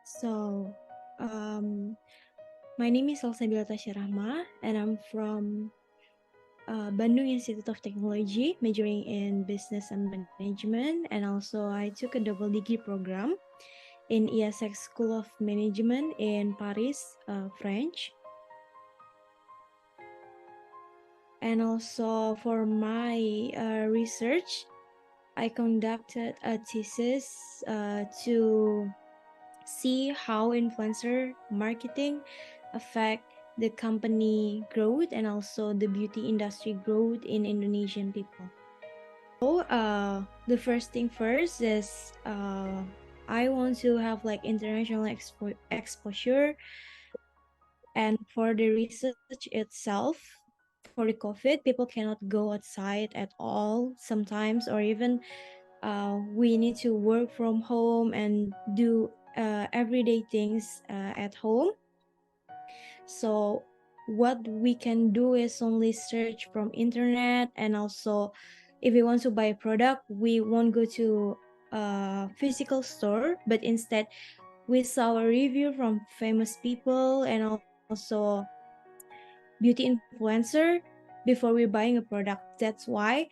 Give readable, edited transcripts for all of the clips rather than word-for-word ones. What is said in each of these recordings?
So, um, my name is Salsabila Rahma, and I'm from Bandung Institute of Technology, majoring in business and management, and also I took a double degree program in ESX School of Management in Paris, French. And also for my research, I conducted a thesis to see how influencer marketing affect the company growth and also the beauty industry growth in Indonesian people. So the first thing first is I want to have like international exposure, and for the research itself, for the COVID, people cannot go outside at all sometimes, or even we need to work from home and do everyday things at home. So what we can do is only search from internet, and also if we want to buy a product, we won't go to a physical store, but instead we saw a review from famous people and also beauty influencer before we're buying a product. That's why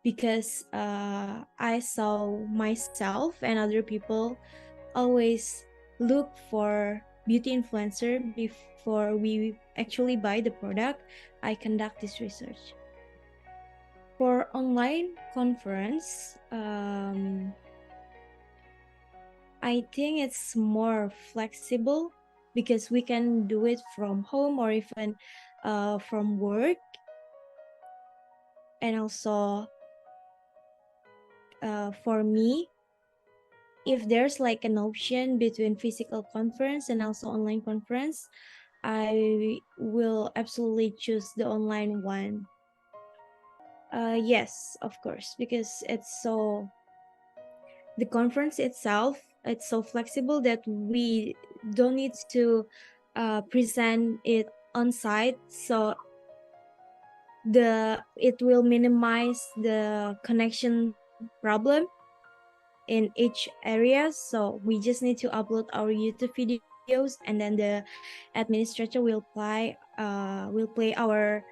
because I saw myself and other people always look for beauty influencer before we actually buy the product. I conduct this research. For online conference, I think it's more flexible because we can do it from home or even from work. And also for me, if there's like an option between physical conference and also online conference, I will absolutely choose the online one. Yes, of course, because the conference itself, it's so flexible that we don't need to present it on site. So it will minimize the connection problem in each area. So we just need to upload our YouTube videos, and then the administrator will play our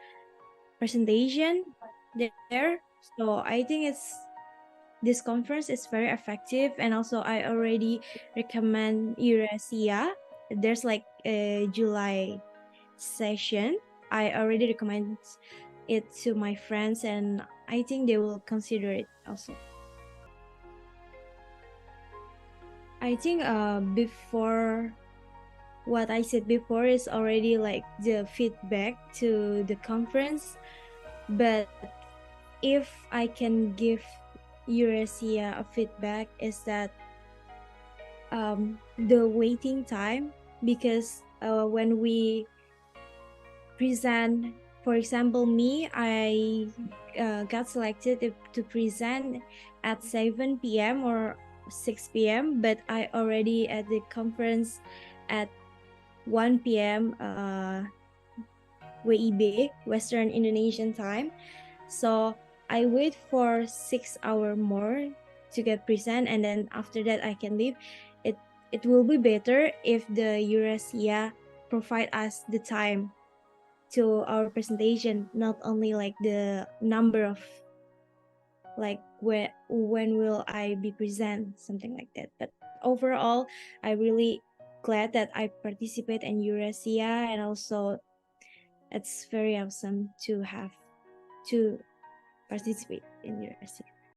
presentation there. So I think this conference is very effective, and also I already recommend Eurasia. There's like a July session. I already recommend it to my friends, and I think they will consider it also. I think before what I said before is already like the feedback to the conference, but if I can give Eurasia a feedback is that the waiting time, because when we present, for example, me, I got selected to present at 7 p.m. or 6 p.m., but I already at the conference at 1 p.m. WIB, Western Indonesian time. So I wait for 6 hours more to get present, and then after that I can leave. It will be better if the Eurasia provide us the time to our presentation, not only like the number of like when will I be present, something like that. But overall, I really glad that I participate in Eurasia, and also it's very awesome to have to participate in Eurasia.